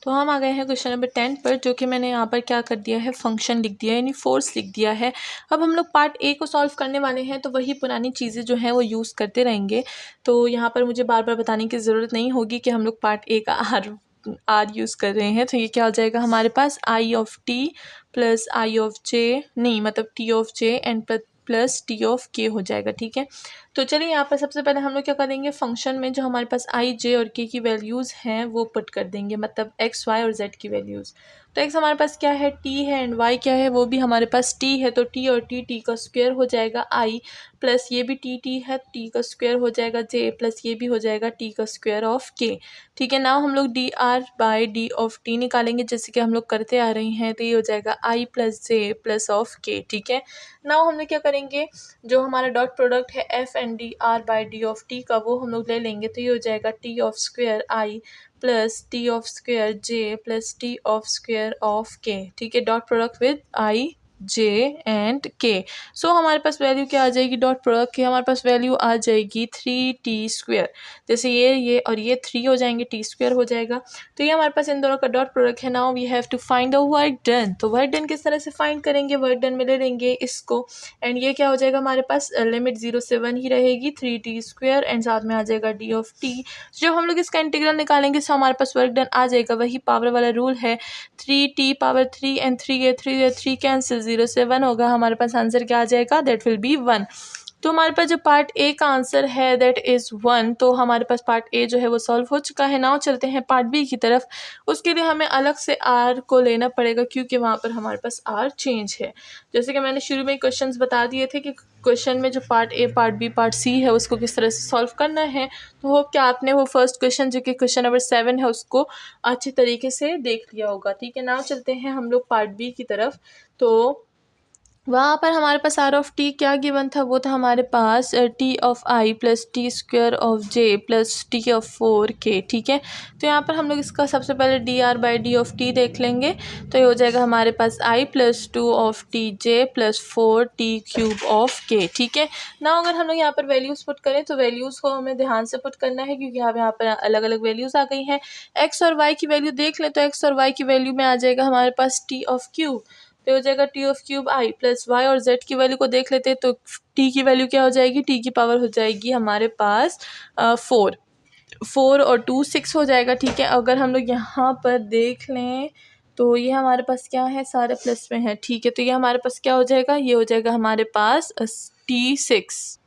तो हम आ गए हैं क्वेश्चन नंबर 10 पर, जो कि मैंने यहाँ पर क्या कर दिया है, फंक्शन लिख दिया है, यानी फोर्स लिख दिया है। अब हम लोग पार्ट ए को सॉल्व करने वाले हैं, तो वही पुरानी चीज़ें जो हैं वो यूज़ करते रहेंगे। तो यहाँ पर मुझे बार बार बताने की ज़रूरत नहीं होगी कि हम लोग पार्ट ए का आर यूज़ कर रहे हैं। तो ये क्या हो जाएगा हमारे पास, I of T plus I of J, नहीं मतलब T of J and plus T of K हो जाएगा। ठीक है, तो चलिए यहाँ पर सबसे पहले हम लोग क्या करेंगे, फंक्शन में जो हमारे पास आई जे और के की वैल्यूज़ हैं वो पुट कर देंगे, मतलब एक्स वाई और जेड की वैल्यूज़। तो एक्स हमारे पास क्या है, टी है, एंड वाई क्या है, वो भी हमारे पास टी है। तो टी और टी का स्क्वायर हो जाएगा आई, प्लस ये भी टी है, टी का स्क्वायर हो जाएगा जे, प्लस ये भी हो जाएगा टी का स्क्वायर ऑफ के। ठीक है, नाउ हम लोग D R by D of T निकालेंगे, जैसे कि हम लोग करते आ रहे हैं। तो ये हो जाएगा I plus J plus of K. ठीक है, नाउ हम लोग क्या करेंगे, जो हमारा डॉट प्रोडक्ट है F and D R by D of T का, वो हम लोग ले लेंगे। तो ये हो जाएगा T of square I plus T of square J plus T of square of K. ठीक है, dot product with I J and के। सो हमारे पास वैल्यू क्या आ जाएगी, डॉट प्रोडक्ट की हमारे पास वैल्यू आ जाएगी 3t स्क्वायर। जैसे ये और ये 3 हो जाएंगे, टी स्क्वायर हो जाएगा। तो ये हमारे पास इन दोनों का डॉट प्रोडक्ट है। Now we have to find the work done. तो वर्क डन किस तरह से फाइंड करेंगे, वर्क डन में ले लेंगे इसको, एंड ये क्या हो जाएगा हमारे पास, लिमिट 0 से 1 ही रहेगी, 3t स्क्वायर, एंड साथ में आ जाएगा डी ऑफ टी। जब हम लोग इसका इंटीग्रल निकालेंगे तो हमारे पास वर्क डन आ जाएगा। वही पावर वाला रूल है, 3t पावर 3 एंड 3 कैंसिल, 0 से 1 होगा, हमारे पास आंसर क्या आ जाएगा, दैट विल बी 1। तो हमारे पास जो पार्ट ए का आंसर है दैट इज़ 1। तो हमारे पास पार्ट ए जो है वो सॉल्व हो चुका है। नाउ चलते हैं पार्ट बी की तरफ। उसके लिए हमें अलग से आर को लेना पड़ेगा, क्योंकि वहाँ पर हमारे पास आर चेंज है। जैसे कि मैंने शुरू में क्वेश्चंस बता दिए थे कि क्वेश्चन में जो part A part B part C है उसको किस तरह से सॉल्व करना है। तो होप कि आपने वो फर्स्ट क्वेश्चन जो कि क्वेश्चन नंबर 7 है उसको अच्छे तरीके से देख लिया होगा। ठीक है, नाउ चलते हैं हम लोग पार्ट बी की तरफ। तो वहाँ पर हमारे पास आर ऑफ टी क्या गिवन था, वो था हमारे पास T of I plus T square of J plus T of 4k। ठीक है, तो यहाँ पर हम लोग इसका सबसे पहले D R by D of T देख लेंगे। तो ये हो जाएगा हमारे पास I plus 2 of T J plus 4t cube of K. ठीक है, ना अगर हम लोग यहाँ पर वैल्यूज़ पुट करें तो वैल्यूज़ को हमें ध्यान से पुट करना है, क्योंकि यहाँ पर अलग अलग वैल्यूज़ आ गई हैं। एक्स और वाई की वैल्यू देख लें, तो एक्स और वाई की वैल्यू में आ जाएगा हमारे पास टी ऑफ क्यूब। तो हो जाएगा T of cube I, plus Y और जेड की वैल्यू को देख लेते हैं। तो टी की वैल्यू क्या हो जाएगी, टी की पावर हो जाएगी हमारे पास 4 और 2 6 हो जाएगा। ठीक है, अगर हम लोग यहाँ पर देख लें तो ये हमारे पास क्या है, सारे प्लस में है। ठीक है, तो ये हमारे पास क्या हो जाएगा, ये हो जाएगा हमारे पास t6।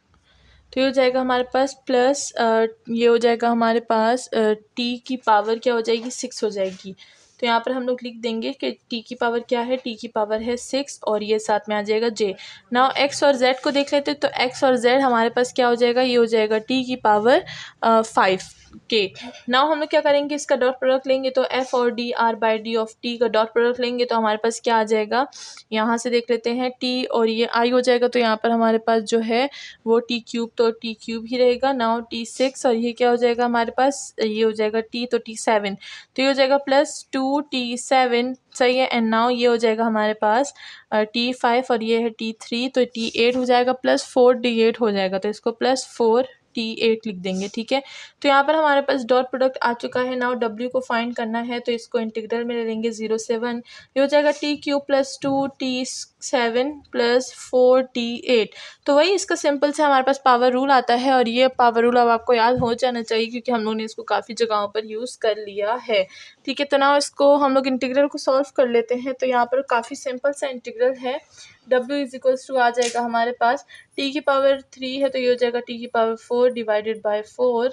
तो ये हो जाएगा हमारे पास प्लस ये हो जाएगा हमारे पास टी की पावर क्या हो जाएगी, 6 हो जाएगी। तो यहाँ पर हम लोग लिख देंगे कि टी की पावर क्या है, टी की पावर है 6, और ये साथ में आ जाएगा जे। नाउ एक्स और जेड को देख लेते हैं। तो एक्स और जेड हमारे पास क्या हो जाएगा, ये हो जाएगा टी की पावर 5k। नाउ हम लोग क्या करेंगे, इसका डॉट प्रोडक्ट लेंगे। तो एफ और D R by D of T का डॉट प्रोडक्ट लेंगे तो हमारे पास क्या आ जाएगा, यहाँ से देख लेते हैं, टी और ये आई हो जाएगा। तो यहाँ पर हमारे पास जो है वो टी क्यूब, तो टी क्यूब ही रहेगा। नाउ t6 और ये क्या हो जाएगा हमारे पास, ये हो जाएगा टी, तो t7। तो ये हो जाएगा प्लस 2t7, सही है। एंड नाउ ये हो जाएगा हमारे पास t5 और ये है t3, तो t8 हो जाएगा, प्लस 4d8 हो जाएगा। तो इसको प्लस 4t8 लिख देंगे। ठीक है, तो यहाँ पर हमारे पास डॉट प्रोडक्ट आ चुका है। नाउ w को फाइंड करना है, तो इसको इंटीग्रल में ले लेंगे 0 से 1। ये हो जाएगा T cube plus 2t7 plus 4t8। तो वही इसका सिंपल से हमारे पास पावर रूल आता है, और ये पावर रूल अब आपको याद हो जाना चाहिए, क्योंकि हम लोग ने इसको काफ़ी जगहों पर यूज़ कर लिया है। ठीक है, तो ना इसको हम लोग इंटीग्रल को सॉल्व कर लेते हैं। तो यहाँ पर काफ़ी सिंपल सा इंटीग्रल है। w इज इक्वल्स टू आ जाएगा हमारे पास, t की पावर 3 है तो ये हो जाएगा t की power 4 divided by 4,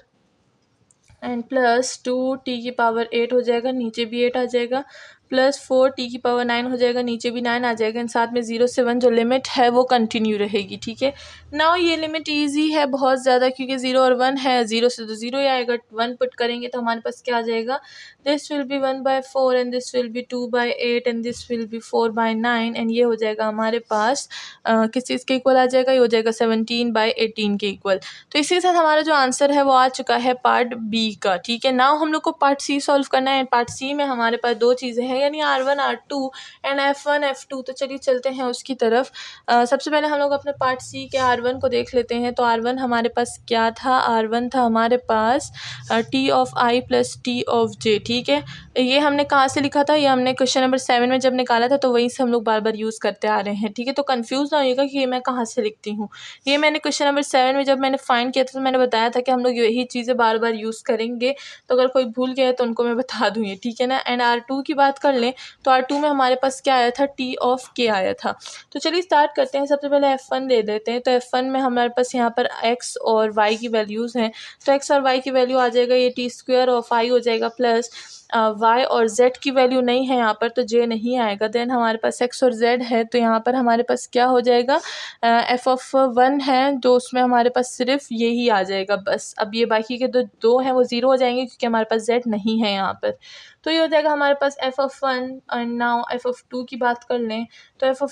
and plus 2t की पावर 8 हो जाएगा, नीचे भी 8 आ जाएगा, प्लस 4t की पावर 9 हो जाएगा, नीचे भी 9 आ जाएगा। एंड साथ में 0 से 1 जो लिमिट है वो कंटिन्यू रहेगी। ठीक है, नाउ ये लिमिट इजी है बहुत ज़्यादा, क्योंकि 0 और 1 है, 0 से तो 0 ही आएगा, 1 पुट करेंगे तो हमारे पास क्या आ जाएगा, this will be 1/4 and this will be 2/8 and this will be 4/9, and ये हो जाएगा हमारे पास किस चीज़ के इक्वल आ जाएगा, ये हो जाएगा 17/18 के इक्वल। तो इसी के साथ हमारा जो आंसर है वो आ चुका है पार्ट बी का। ठीक है, नाउ हम लोग को पार्ट सी सॉल्व करना है। पार्ट सी में हमारे पास दो चीज़ें हैं, यानी R1 R2 and F1 F2। तो चलिए चलते हैं उसकी तरफ। सबसे पहले हम लोग अपने पार्ट सी के R1 को देख लेते हैं। तो R1 हमारे पास क्या था, R1 था हमारे पास T of I plus T of J। ठीक है, ये हमने कहाँ से लिखा था, ये हमने क्वेश्चन नंबर 7 में जब निकाला था, तो वहीं से हम लोग बार बार यूज़ करते आ रहे हैं। ठीक है, तो कंफ्यूज ना होइएगा कि ये मैं कहाँ से लिखती हूँ। ये मैंने क्वेश्चन नंबर 7 में जब मैंने फाइंड किया था, तो मैंने बताया था कि हम लोग यही चीज़ें बार बार यूज़ करेंगे। तो अगर कोई भूल गया है तो उनको मैं बता दूँ, ये ठीक है ना। एंड R2 की बात कर लें तो R2 में हमारे पास क्या आया था, T ऑफ K आया था। तो चलिए स्टार्ट करते हैं। सबसे पहले F1 ले लेते हैं। तो F1 में हमारे पास यहाँ पर X और Y की वैल्यूज़ हैं। तो X और Y की वैल्यू आ जाएगा, ये T स्क्वायर ऑफ I हो जाएगा प्लस Y और Z की वैल्यू नहीं है यहाँ पर, तो J नहीं आएगा। देन हमारे पास X और Z है, तो यहाँ पर हमारे पास क्या हो जाएगा, F ऑफ 1 है, तो उसमें हमारे पास सिर्फ यही आ जाएगा बस। अब ये बाकी के दो हैं वो ज़ीरो हो जाएंगे क्योंकि हमारे पास Z नहीं है यहाँ पर। तो ये हो जाएगा हमारे पास F of 1। And now F of 2 की बात कर लें तो F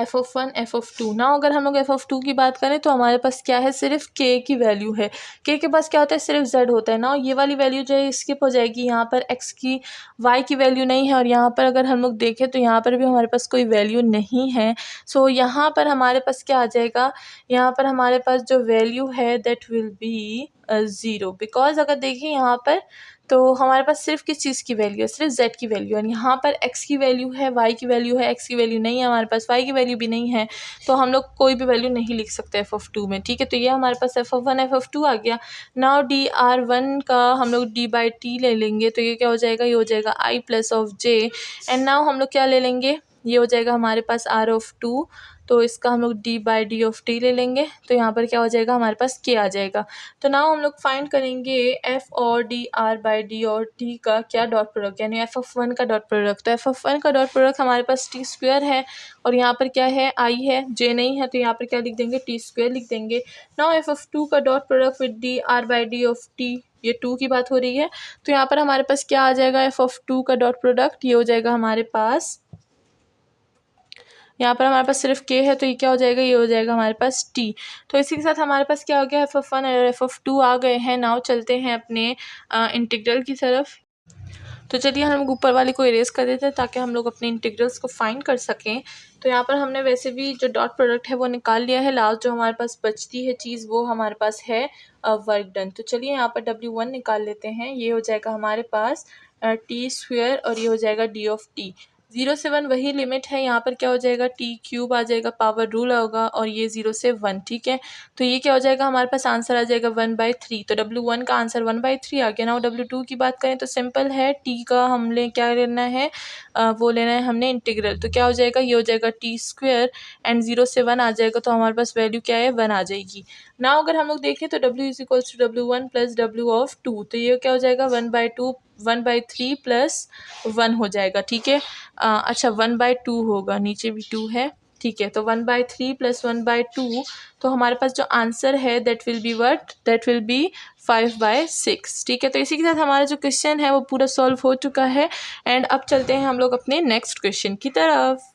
of 1 F of 2। Now अगर हम लोग F ऑफ 2 की बात करें तो हमारे पास क्या है, सिर्फ K की वैल्यू है। K के पास क्या होता है, सिर्फ Z होता है। नाउ ये वाली वैल्यू जो है स्किप हो जाएगी, यहाँ पर X की Y की वैल्यू नहीं है, और यहाँ पर अगर हम लोग देखें तो यहाँ पर भी हमारे पास कोई वैल्यू नहीं है। सो यहाँ पर हमारे पास क्या आ जाएगा, यहाँ पर हमारे पास जो वैल्यू है दैट विल बी 0। बिकॉज अगर देखें यहाँ पर तो हमारे पास सिर्फ किस चीज़ की वैल्यू है, सिर्फ Z की वैल्यू है। यहाँ पर X की वैल्यू है, Y की वैल्यू है, X की वैल्यू नहीं है हमारे पास, Y की वैल्यू भी नहीं है, तो हम लोग कोई भी वैल्यू नहीं लिख सकते F ऑफ 2 में। ठीक है, तो ये हमारे पास F ऑफ 1 F ऑफ 2 आ गया। नाउ DR1 का हम लोग D/T ले लेंगे, तो ये क्या हो जाएगा, ये हो जाएगा I plus of J। And now हम लोग क्या ले लेंगे, ये हो जाएगा हमारे पास R ऑफ 2, तो इसका हम लोग D/D ऑफ T ले लेंगे, तो यहाँ पर क्या हो जाएगा, हमारे पास K आ जाएगा। तो नाउ हम लोग फाइंड करेंगे F और D R/D और T का क्या डॉट प्रोडक्ट, यानी F ऑफ 1 का डॉट प्रोडक्ट। तो F ऑफ 1 का डॉट प्रोडक्ट हमारे पास T स्क्वायर है, और यहाँ पर क्या है, I है, J नहीं है, तो यहाँ पर क्या लिख देंगे, T स्क्वायर लिख देंगे। नाउ F ऑफ 2 का dot product with D R/D of T, ये 2 की बात हो रही है, तो यहाँ पर हमारे पास क्या आ जाएगा, F ऑफ 2 का डॉट प्रोडक्ट, ये हो जाएगा हमारे पास, यहाँ पर हमारे पास सिर्फ K है, तो ये क्या हो जाएगा, ये हो जाएगा हमारे पास T। तो इसी के साथ हमारे पास क्या हो गया, F ऑफ 1 और F ऑफ 2 आ गए हैं। नाउ चलते हैं अपने इंटीग्रल की तरफ। तो चलिए हम लोग ऊपर वाले को इरेज कर देते हैं ताकि हम लोग अपने इंटीग्रल्स को फाइंड कर सकें। तो यहाँ पर हमने वैसे भी जो डॉट प्रोडक्ट है वो निकाल लिया है। लास्ट जो हमारे पास बचती है चीज़ वो हमारे पास है वर्क डन। तो चलिए यहाँ पर W1 निकाल लेते हैं। ये हो जाएगा हमारे पास T स्क्वायर, और ये हो जाएगा D ऑफ T। 0 से 1 वही लिमिट है, यहाँ पर क्या हो जाएगा, T क्यूब आ जाएगा, पावर रूल होगा, और ये 0 से 1। ठीक है, तो ये क्या हो जाएगा, हमारे पास आंसर आ जाएगा 1/3। तो W1 का आंसर 1/3 आ गया। ना W2 की बात करें तो सिंपल है, T का हमने क्या लेना है, वो लेना है हमने इंटीग्रल। तो क्या हो जाएगा, ये हो जाएगा T स्क्वायर, एंड 0 से 1 आ जाएगा, तो हमारे पास वैल्यू क्या है, 1 आ जाएगी। ना अगर हम लोग देखें तो W is equals to W1 plus W of 2, तो ये क्या हो जाएगा, 1/3 प्लस 1 हो जाएगा। ठीक है, अच्छा 1/2 होगा, नीचे भी 2 है। ठीक है, तो 1/3 प्लस 1/2, तो हमारे पास जो आंसर है that will be what, that will be 5/6। ठीक है, तो इसी के साथ हमारा जो क्वेश्चन है वो पूरा सॉल्व हो चुका है। एंड अब चलते हैं हम लोग अपने नेक्स्ट क्वेश्चन की तरफ।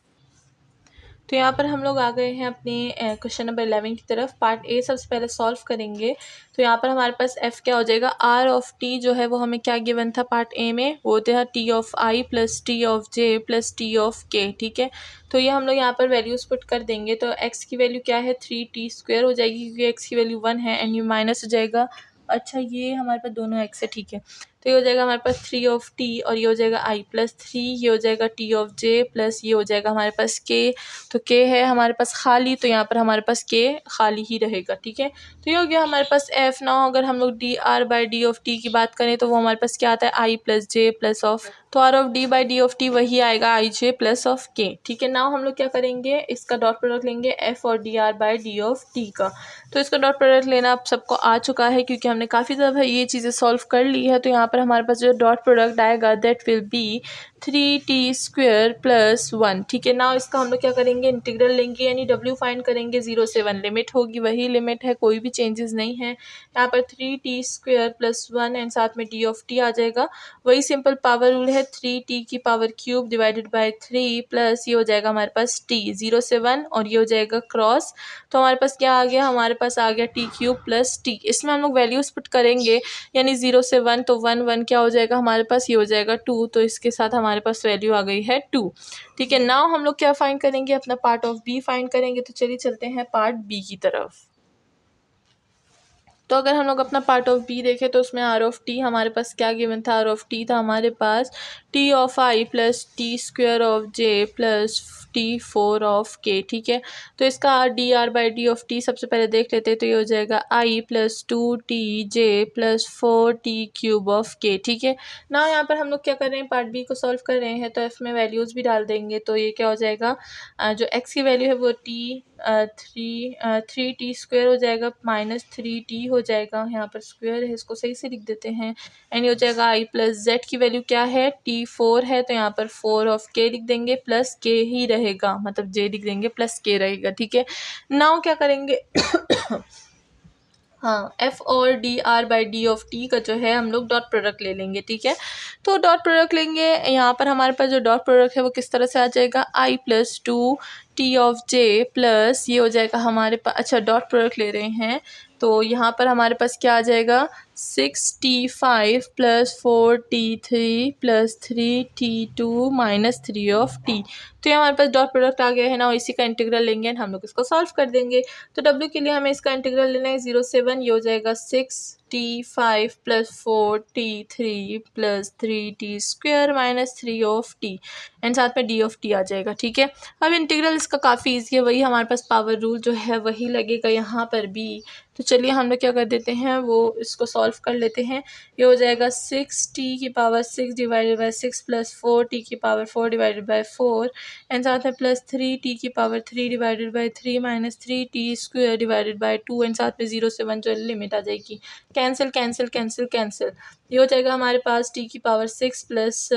तो यहाँ पर हम लोग आ गए हैं अपने क्वेश्चन नंबर 11 की तरफ। पार्ट ए सबसे पहले सॉल्व करेंगे। तो यहाँ पर हमारे पास f क्या हो जाएगा, r ऑफ t जो है वो हमें क्या गिवन था पार्ट ए में, वो था t of i plus t of j plus t of k। ठीक है, तो ये हम लोग यहाँ पर वैल्यूज़ पुट कर देंगे। तो x की वैल्यू क्या है, 3t स्क्वायर हो जाएगी क्योंकि x की वैल्यू 1 है, एंड ये माइनस हो जाएगा। अच्छा, ये हमारे पास दोनों x है। ठीक है, तो ये हो जाएगा हमारे पास 3 ऑफ t, और ये हो जाएगा i प्लस 3, ये हो जाएगा t ऑफ j प्लस ये हो जाएगा हमारे पास k। तो k है हमारे पास खाली, तो यहाँ पर हमारे पास k खाली ही रहेगा। ठीक है, तो ये हो गया हमारे पास f। ना अगर हम लोग dr/d ऑफ t की बात करें तो वो हमारे पास क्या आता है, i plus j plus of, तो r of d/d of t वही आएगा i j plus of k। ठीक है, नाउ हम लोग क्या करेंगे, इसका डॉट प्रोडक्ट लेंगे f और dr/d ऑफ t का। तो इसका डॉट प्रोडक्ट लेना आप सबको आ चुका है क्योंकि हमने काफ़ी ज़्यादा ये चीज़ें सॉल्व कर ली है। तो यहाँ पर हमारे पास जो डॉट प्रोडक्ट आएगा that will be 3t² plus 1। ठीक है, ना इसका हम लोग क्या करेंगे, इंटीग्रल लेंगे, यानी w फाइंड करेंगे। 0 से 1 लिमिट होगी, वही लिमिट है, कोई भी चेंजेस नहीं है। यहाँ पर 3t² प्लस 1 एंड साथ में d आ जाएगा। वही सिंपल पावर रूल है, 3t³ डिवाइडेड बाय 3 प्लस ये हो जाएगा हमारे पास t। 0 से 1 और ये हो जाएगा क्रॉस, तो हमारे पास क्या आ गया, हमारे पास आ गया t³ प्लस t। इसमें हम लोग वैल्यूज पुट करेंगे, यानी 0 से 1, तो 1 क्या हो जाएगा हमारे पास, ये हो जाएगा 2, तो इसके साथ हमारे पास वैल्यू आ गई है 2। ठीक है, नाउ हम लोग क्या फाइंड करेंगे, अपना पार्ट ऑफ बी फाइंड करेंगे। तो चलिए चलते हैं पार्ट बी की तरफ। तो अगर हम लोग अपना पार्ट ऑफ बी देखें तो उसमें आर ऑफ टी हमारे पास क्या गिवन था, आर ऑफ टी था हमारे पास T of I plus t² of J plus t4 of K. ठीक है, तो इसका D R by D of T सबसे पहले देख लेते हैं, तो ये हो जाएगा I plus 2tj plus 4t³ of K. ठीक है, ना यहाँ पर हम लोग क्या कर रहे हैं, पार्ट बी को सॉल्व कर रहे हैं, तो एफ में वैल्यूज़ भी डाल देंगे। तो ये क्या हो जाएगा, जो एक्स की वैल्यू है वो थ्री टी स्क्वायर हो जाएगा, माइनस 3t हो जाएगा। यहाँ पर स्क्वायर है, इसको सही से लिख देते हैं। एंड ये हो जाएगा आई प्लस जेड की वैल्यू क्या है, t4 है, तो यहाँ पर 4 ऑफ के लिख देंगे, प्लस के ही रहेगा, मतलब जे लिख देंगे, प्लस के रहेगा। ठीक है, नाउ क्या करेंगे हाँ, एफ और D R by D of T का जो है हम लोग डॉट प्रोडक्ट ले लेंगे। ठीक है, तो डॉट प्रोडक्ट लेंगे, यहाँ पर हमारे पास जो डॉट प्रोडक्ट है वो किस तरह से आ जाएगा, I plus 2t of J plus ये हो जाएगा हमारे पास, अच्छा डॉट प्रोडक्ट ले रहे हैं, तो यहाँ पर हमारे पास क्या आ जाएगा, 6t5 plus 4t3 plus 3t2 minus 3 of T. तो ये हमारे पास डॉट प्रोडक्ट आ गया है ना, इसी का इंटीग्रल लेंगे एंड हम लोग इसको सॉल्व कर देंगे। तो w के लिए हमें इसका इंटीग्रल लेना है 0 से 1, ये हो जाएगा 6t5 plus 4t3 plus 3t² minus 3 of T and साथ में डी ऑफ टी आ जाएगा। ठीक है, अब इंटीग्रल इसका काफ़ी ईजी है, वही हमारे पास पावर रूल जो है वही लगेगा यहाँ पर भी। तो चलिए हम लोग क्या कर देते हैं, वो इसको सॉल्व कर लेते हैं। ये हो जाएगा 6t6 divided by 6 plus 4t4 divided by 4 and साथ में plus 3t3 divided by 3 minus 3t² divided by 2 and साथ में 0 से 1 जो लिमिट आ जाएगी, कैंसिल कैंसिल कैंसिल कैंसिल। ये हो जाएगा हमारे पास t6 plus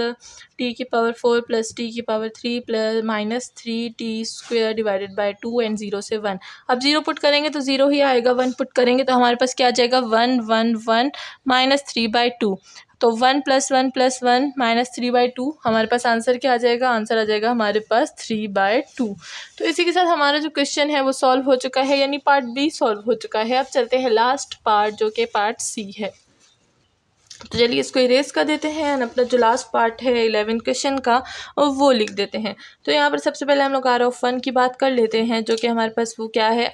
t4 plus t3 plus minus 3t² divided by 2 and 0 से 1। अब 0 पुट करेंगे तो 0 ही आएगा, 1 पुट करेंगे तो हमारे पास क्या आ जाएगा, 1 1 1 माइनस 3/2। तो 1 + 1 + 1 माइनस 3/2 हमारे पास आंसर क्या आ जाएगा, आंसर आ जाएगा हमारे पास 3/2। तो इसी के साथ हमारा जो क्वेश्चन है वो सॉल्व हो चुका है, यानी पार्ट बी सॉल्व हो चुका है। अब चलते हैं लास्ट पार्ट जो कि पार्ट सी है। तो चलिए इसको इरेज कर देते हैं एंड अपना जो लास्ट पार्ट है 11 क्वेश्चन का और वो लिख देते हैं। तो यहाँ पर सबसे पहले हम लोग आर ऑफ 1 की बात कर लेते हैं, जो कि हमारे पास वो क्या है,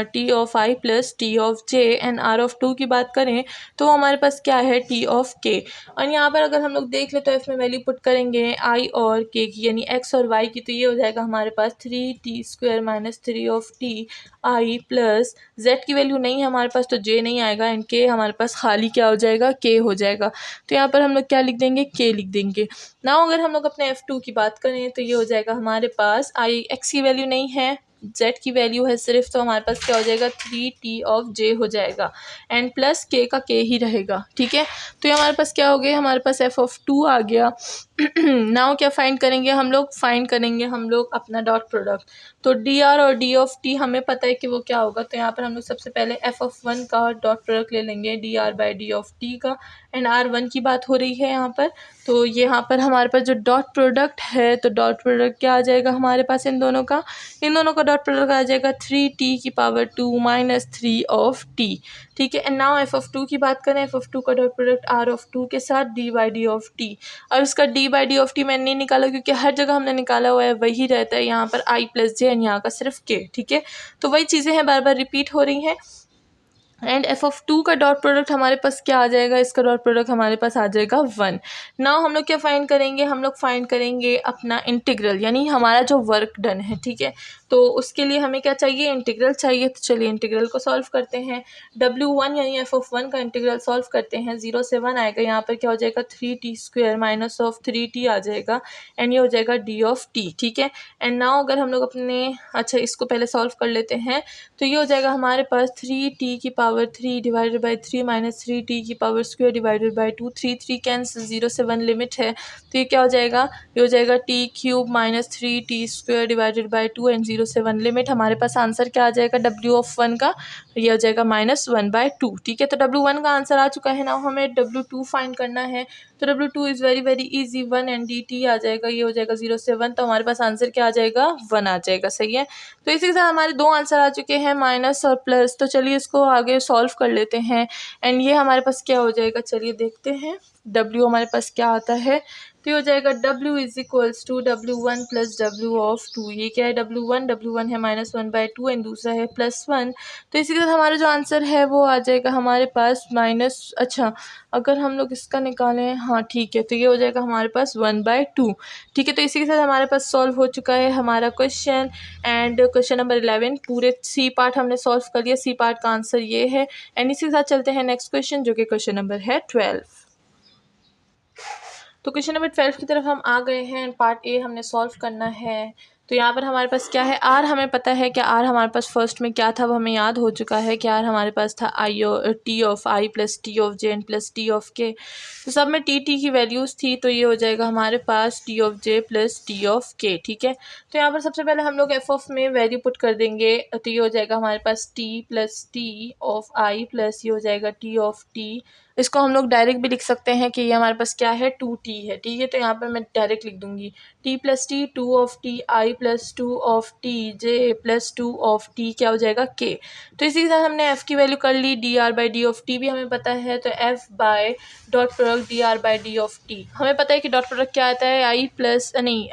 T of I plus T of J and R of 2 की बात करें तो हमारे पास क्या है, टी ऑफ के। और यहाँ पर अगर हम लोग देख ले तो एफ में वैल्यू पुट करेंगे आई और के की, यानी एक्स और वाई की, तो ये हो जाएगा हमारे पास 3t² minus 3 of T I plus Z की वैल्यू नहीं है हमारे पास तो जे नहीं आएगा एंड के हमारे पास खाली क्या हो जाएगा, के हो जाएगा। तो यहाँ पर हम लोग क्या लिख देंगे, के लिख देंगे। ना अगर हम लोग अपने F2 की बात करें तो ये हो जाएगा हमारे पास आई एक्स की वैल्यू नहीं है, जेड की वैल्यू है सिर्फ, तो हमारे पास क्या हो जाएगा, 3t ऑफ जे हो जाएगा एंड प्लस के का के ही रहेगा। ठीक है, तो ये हमारे पास क्या हो गया, हमारे पास f ऑफ 2 आ गया। नाउ क्या फाइंड करेंगे हम लोग, फाइंड करेंगे हम लोग अपना डॉट प्रोडक्ट। तो डी आर और डी ऑफ टी हमें पता है कि वो क्या होगा, तो यहाँ पर हम लोग सबसे पहले एफ ऑफ 1 का डॉट प्रोडक्ट ले लेंगे, D R by D of T का। एंड r1 की बात हो रही है यहाँ पर, तो यहाँ पर हमारे पास जो डॉट प्रोडक्ट है, तो डॉट प्रोडक्ट क्या आ जाएगा हमारे पास, इन दोनों का डॉट प्रोडक्ट आ जाएगा 3t2 माइनस 3 ऑफ टी। ठीक है, एंड नाउ एफ ऑफ 2 की बात करें, एफ ऑफ 2 का डॉट प्रोडक्ट आर ऑफ 2 के साथ D by D of T. और इसका D by D of T मैंने नहीं निकाला क्योंकि हर जगह हमने निकाला हुआ है वही रहता है, यहाँ पर आई प्लस जे एंड यहाँ का सिर्फ के। ठीक है, तो वही चीज़ें हैं बार बार रिपीट हो रही हैं। एंड एफ ऑफ 2 का डॉट प्रोडक्ट हमारे पास क्या आ जाएगा, इसका डॉट प्रोडक्ट हमारे पास आ जाएगा 1। नाउ हम लोग क्या फाइंड करेंगे, हम लोग फाइंड करेंगे अपना इंटीग्रल, यानी हमारा जो वर्क डन है। ठीक है, तो उसके लिए हमें क्या चाहिए, इंटीग्रल चाहिए। तो चलिए इंटीग्रल को सॉल्व करते हैं। W1 यानी एफ ऑफ 1 का इंटीग्रल सॉल्व करते हैं। 0 से 1 आएगा, यहाँ पर क्या हो जाएगा, 3t² माइनस ऑफ 3t आ जाएगा एंड ये हो जाएगा डी ऑफ टी। ठीक है, एंड नाउ अगर हम लोग अपने, अच्छा इसको पहले सॉल्व कर लेते हैं, तो ये हो जाएगा हमारे पास 3t⁻⁴ power 3 divided by 3 minus 3t की power square divided by 2, 3 cancel, 0 से 1 लिमिट है तो ये क्या हो जाएगा, ये हो जाएगा T cube minus 3t square divided by 2 and 0 से 1 लिमिट। हमारे पास आंसर क्या आ जाएगा W(1) का, ये हो जाएगा -1/2। ठीक है, तो W1 का आंसर आ चुका है ना, हमें W2 फाइंड करना है। तो W2 is very very easy, 1 and dt आ जाएगा, ये हो जाएगा 0 से 1, तो हमारे पास आंसर क्या आ जाएगा, 1 आ जाएगा। सही है, तो इसी के साथ हमारे दो आंसर आ चुके हैं, माइनस और प्लस। तो चलिए इसको आगे सॉल्व कर लेते हैं एंड ये हमारे पास क्या हो जाएगा, चलिए देखते हैं W हमारे पास क्या आता है। तो ये हो जाएगा W is equals to W1 plus W(2). ये क्या है, W1 है -1/2 एंड दूसरा है +1। तो इसी के साथ हमारा जो आंसर है वो आ जाएगा हमारे पास माइनस, अच्छा अगर हम लोग इसका निकालें, हाँ ठीक है, तो ये हो जाएगा हमारे पास 1/2। ठीक है, तो इसी के साथ हमारे पास सॉल्व हो चुका है हमारा क्वेश्चन एंड क्वेश्चन नंबर 11 पूरे C पार्ट हमने सॉल्व कर लिया। C पार्ट का आंसर ये है एंड इसी के साथ चलते हैं नेक्स्ट क्वेश्चन जो कि क्वेश्चन नंबर है 12। तो क्वेश्चन नंबर 12 की तरफ हम आ गए हैं। पार्ट ए हमने सॉल्व करना है। तो यहाँ पर हमारे पास क्या है, आर हमें पता है कि आर हमारे पास फर्स्ट में क्या था वो हमें याद हो चुका है कि आर हमारे पास था T of I plus T of J and plus T of के। तो सब में टी की वैल्यूज़ थी, तो ये हो जाएगा हमारे पास T of J plus T of K. ठीक है, तो यहाँ पर सबसे पहले हम लोग एफ ऑफ में वैल्यू पुट कर देंगे, तो ये हो जाएगा हमारे पास T plus T of I plus ये हो जाएगा टी ऑफ टी। इसको हम लोग डायरेक्ट भी लिख सकते हैं कि ये हमारे पास क्या है, 2t है। ठीक है, तो यहाँ पर मैं डायरेक्ट लिख दूंगी t plus T 2 of T I plus 2 of T J plus 2 of T क्या हो जाएगा k। तो इसी के साथ हमने f की वैल्यू कर ली, D R by D of T भी हमें पता है, तो f by dot product D R by D of T हमें पता है कि डॉट प्रोडक्ट क्या आता है, आई प्लस नहीं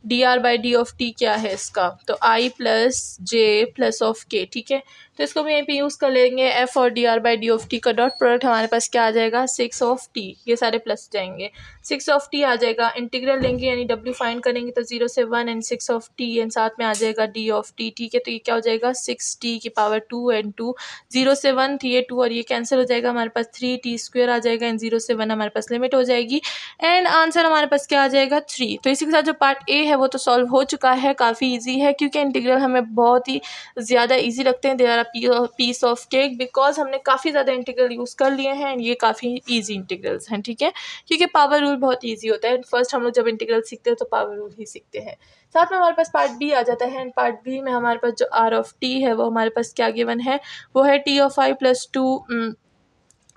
D R by D of T क्या है इसका, तो I plus J plus of K. ठीक है, तो इसको भी यहीं पे यूज़ कर लेंगे, एफ और D R by D of T का डॉट प्रोडक्ट हमारे पास क्या आ जाएगा, 6 ऑफ टी, ये सारे प्लस जाएंगे, 6 ऑफ टी आ जाएगा। इंटीग्रल लेंगे यानी W फाइंड करेंगे तो 0 से 1 एंड 6 ऑफ टी एंड साथ में आ जाएगा डी ऑफ टी। ठीक है, तो ये क्या हो जाएगा 6t की पावर 2 एंड 2, 0 से 1 थी ये 2 और ये कैंसिल हो जाएगा, हमारे पास 3t स्क्वायर आ जाएगा एंड 0 से 1 हमारे पास लिमिट हो जाएगी एंड आंसर हमारे पास क्या आ जाएगा 3। तो इसी के साथ जो पार्ट ए है वो तो सॉल्व हो चुका है, काफ़ी ईजी है क्योंकि इंटीग्रल हमें बहुत ही ज़्यादा ईजी लगते हैं, they are piece of cake because हमने काफ़ी ज़्यादा इंटीग्रल यूज़ कर लिए हैं एंड ये काफ़ी ईजी इंटीग्रल्स हैं। ठीक है, क्योंकि पावर रूल बहुत ईजी होता है, फर्स्ट हम लोग जब इंटीग्रल सीखते हैं तो पावर रूल ही सीखते हैं। साथ में हमारे पास पार्ट बी आ जाता है एंड पार्ट बी में हमारे पास जो आर ऑफ टी है वो हमारे पास क्या गिवन है, वो है T of I plus 2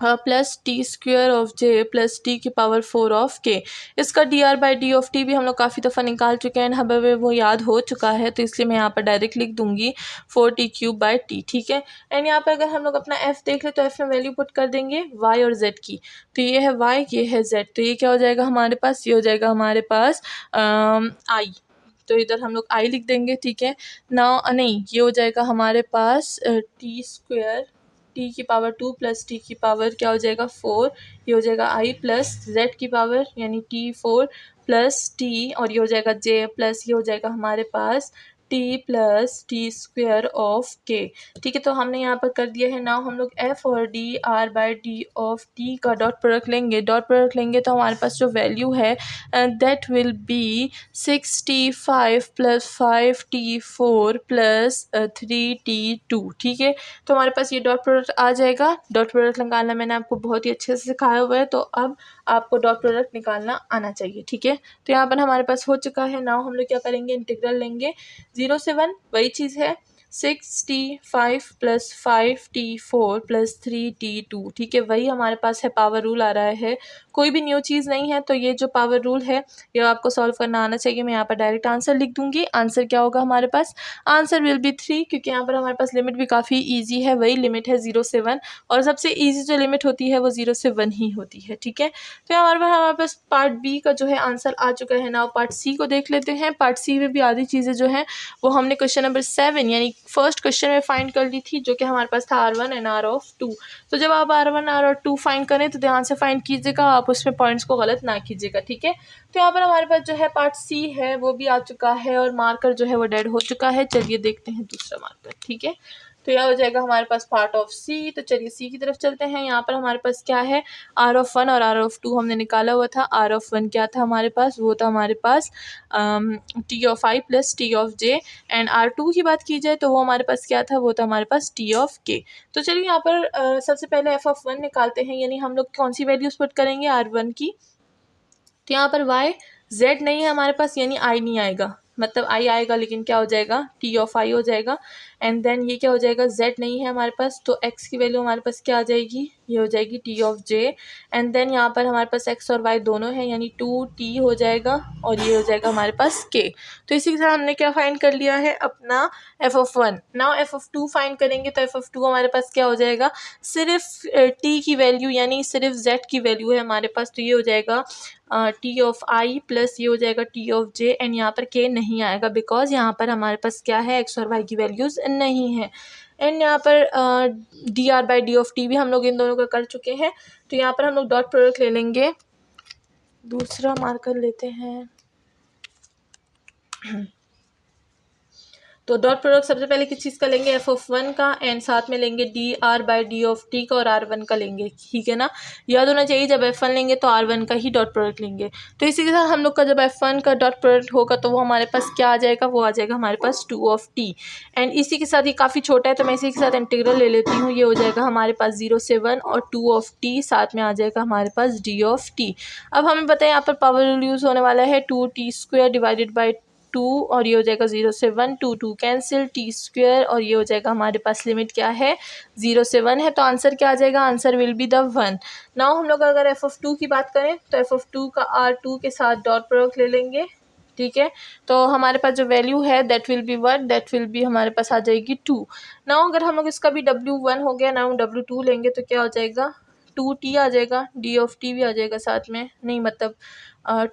plus T square of J plus T की पावर 4 ऑफ के। इसका D R by D of T भी हम लोग काफ़ी दफ़ा निकाल चुके हैं, हमें वो याद हो चुका है, तो इसलिए मैं यहाँ पर डायरेक्ट लिख दूंगी 4t क्यूब बाई टी। ठीक है, एंड यहाँ पर अगर हम लोग अपना f देख ले तो f में वैल्यू पुट कर देंगे y और z की, तो ये है y ये है z, तो ये क्या हो जाएगा हमारे पास, ये हो जाएगा हमारे पास i, तो इधर हम लोग i लिख देंगे। ठीक है, ना नहीं ये हो जाएगा हमारे पास टी स्क्वेयर टी की पावर 2 प्लस टी की पावर क्या हो जाएगा 4, ये हो जाएगा आई प्लस जेड की पावर यानी t4 प्लस टी और ये हो जाएगा जे प्लस ये हो जाएगा हमारे पास T plus T square of K. ठीक है, तो हमने यहाँ पर कर दिया है। नाउ हम लोग एफ और D R by D of T का डॉट प्रोडक्ट लेंगे, डॉट प्रोडक्ट लेंगे तो हमारे पास जो वैल्यू है that will be 6t5 plus 5t4 plus 3t2। ठीक है, तो हमारे पास ये डॉट प्रोडक्ट आ जाएगा। डॉट प्रोडक्ट निकालना मैंने आपको बहुत ही अच्छे से सिखाया हुआ है, तो अब आपको डॉट प्रोडक्ट निकालना आना चाहिए। ठीक है, तो यहाँ पर हमारे पास हो चुका है। नाउ हम लोग क्या करेंगे, इंटीग्रल लेंगे 0 से 1, वही चीज़ है 6t5 plus 5t4 plus 3t2। ठीक है, वही हमारे पास है, पावर रूल आ रहा है, कोई भी न्यू चीज़ नहीं है। तो ये जो पावर रूल है ये आपको सॉल्व करना आना चाहिए। मैं यहाँ पर डायरेक्ट आंसर लिख दूंगी, आंसर क्या होगा हमारे पास, आंसर विल बी 3, क्योंकि यहाँ पर हमारे पास लिमिट भी काफ़ी ईजी है, वही लिमिट है 0 से 1 और सबसे ईजी जो लिमिट होती है वो 0 से 1 ही होती है। ठीक है, तो हमारे पास पार्ट बी का जो है आंसर आ चुका है। ना पार्ट सी को देख लेते हैं। पार्ट सी में भी आधी चीज़ें जो हैं वो हमने क्वेश्चन नंबर 7 यानी फर्स्ट क्वेश्चन में फाइंड कर ली थी, जो कि हमारे पास था R1 एंड R ऑफ 2। तो जब आप R1 R और 2 फाइंड करें तो ध्यान से फाइंड कीजिएगा, आप उसमें पॉइंट्स को गलत ना कीजिएगा। ठीक है, तो यहाँ पर हमारे पास जो है पार्ट सी है वो भी आ चुका है और मार्कर जो है वो डेड हो चुका है। चलिए देखते हैं दूसरा मार्कर। ठीक है, तो यह हो जाएगा हमारे पास पार्ट ऑफ सी। तो चलिए सी की तरफ चलते हैं। यहाँ पर हमारे पास क्या है, आर ऑफ 1 और आर ऑफ 2 हमने निकाला हुआ था। आर ऑफ 1 क्या था हमारे पास, वो था हमारे पास T of I plus T of J. And R 2 की बात की जाए तो वो हमारे पास क्या था, वो था हमारे पास टी ऑफ के। तो चलिए यहाँ पर सबसे पहले एफ ऑफ 1 निकालते हैं, यानी हम लोग कौन सी वैल्यूज पुट करेंगे, आर 1 की। तो यहाँ पर वाई जेड नहीं है हमारे पास, यानी आई नहीं आएगा, मतलब आई आएगा लेकिन क्या हो जाएगा, टी ऑफ आई हो जाएगा। एंड देन ये क्या हो जाएगा, जेड नहीं है हमारे पास, तो एक्स की वैल्यू हमारे पास क्या आ जाएगी, ये हो जाएगी T of J. And then यहाँ पर हमारे पास एक्स और वाई दोनों हैं, यानी 2t हो जाएगा और ये हो जाएगा हमारे पास के। तो इसी के साथ हमने क्या फाइंड कर लिया है, अपना F of 1। Now F of 2 find करेंगे तो एफ ऑफ 2 हमारे पास क्या हो जाएगा, सिर्फ टी की वैल्यू यानी सिर्फ जेड की वैल्यू है हमारे पास, तो ये हो जाएगा टी ऑफ आई प्लस ये हो जाएगा टी ऑफ जे। एंड यहाँ पर के नहीं आएगा बिकॉज यहाँ पर हमारे पास क्या है, एक्स और वाई की वैल्यूज़ नहीं है। एंड यहाँ पर D R by D of T भी हम लोग इन दोनों का कर चुके हैं। तो यहाँ पर हम लोग डॉट प्रोडक्ट ले लेंगे, दूसरा मार्कर लेते हैं। तो डॉट प्रोडक्ट सबसे पहले किस चीज़ का लेंगे, एफ ऑफ 1 का, एंड साथ में लेंगे D R by D of T का और आर 1 का लेंगे, ठीक है ना। याद होना चाहिए जब एफ 1 लेंगे तो आर 1 का ही डॉट प्रोडक्ट लेंगे। तो इसी के साथ हम लोग का जब एफ 1 का डॉट प्रोडक्ट होगा तो वो हमारे पास क्या आ जाएगा, वो आ जाएगा हमारे पास 2 ऑफ टी। एंड इसी के साथ ये काफ़ी छोटा है तो मैं इसी के साथ इंटीग्रल ले लेती हूँ, ये हो जाएगा हमारे पास 0 से 1 और 2 ऑफ टी, साथ में आ जाएगा हमारे पास डी ऑफ टी। अब हमें पता है यहाँ पर पावर रूल यूज़ होने वाला है, 2t² डिवाइडेड बाई 2 और ये हो जाएगा 0 से 1, 2 2 कैंसिल, टी स्क्वायर और ये हो जाएगा हमारे पास लिमिट क्या है, 0 से 1 है, तो आंसर क्या आ जाएगा, answer will be the 1। Now हम लोग अगर एफ ऑफ 2 की बात करें तो एफ ऑफ 2 का आर 2 के साथ डॉट प्रोडक्ट ले लेंगे, ठीक है। तो हमारे पास जो वैल्यू है that will be 1, that will be हमारे पास आ जाएगी 2। नाउ अगर हम लोग इसका भी W1 हो गया, नाउ W2 लेंगे तो क्या हो जाएगा, 2t आ जाएगा, डी ऑफ टी भी आ जाएगा साथ में, नहीं मतलब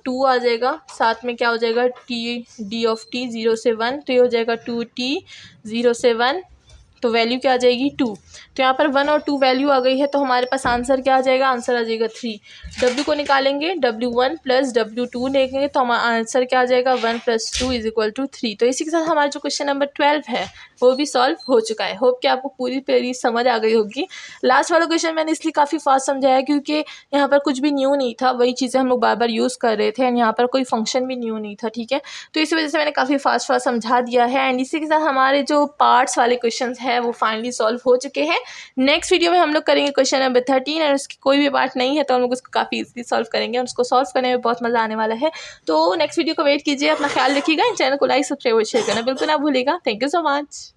2 आ जाएगा, साथ में क्या हो जाएगा, टी डी ऑफ टी 0 से 1, तो ये हो जाएगा 2t 0 से 1, तो वैल्यू क्या आ जाएगी 2। तो यहाँ पर 1 और 2 वैल्यू आ गई है, तो हमारे पास आंसर क्या आ जाएगा, आंसर आ जाएगा 3। W को निकालेंगे, W1 प्लस W2 लेंगे तो हमारा आंसर क्या आ जाएगा, 1 + 2 = 3। तो इसी के साथ हमारा जो क्वेश्चन नंबर 12 है वो भी सॉल्व हो चुका है। होप कि आपको पूरी समझ आ गई होगी। लास्ट वाला क्वेश्चन मैंने इसलिए काफ़ी फास्ट समझाया क्योंकि यहाँ पर कुछ भी न्यू नहीं था, वही चीज़ें हम लोग बार बार यूज़ कर रहे थे एंड यहाँ पर कोई फंक्शन भी न्यू नहीं था, ठीक है। तो इसी वजह से मैंने काफ़ी फास्ट समझा दिया है। एंड इसी के साथ हमारे जो पार्ट्स वाले क्वेश्चन हैं वो फाइनली सॉल्व हो चुके हैं। नेक्स्ट वीडियो में हम लोग करेंगे क्वेश्चन नंबर 13 और उसकी कोई भी पार्ट नहीं है तो हम लोग उसको काफ़ी ईजिली सॉल्व करेंगे और उसको सॉल्व करने में बहुत मज़ा आने वाला है। तो नेक्स्ट वीडियो को वेट कीजिए, अपना ख्याल रखिएगा, चैनल को लाइक सब्सक्राइब और शेयर करना बिल्कुल ना भूलिएगा। Thank you so much.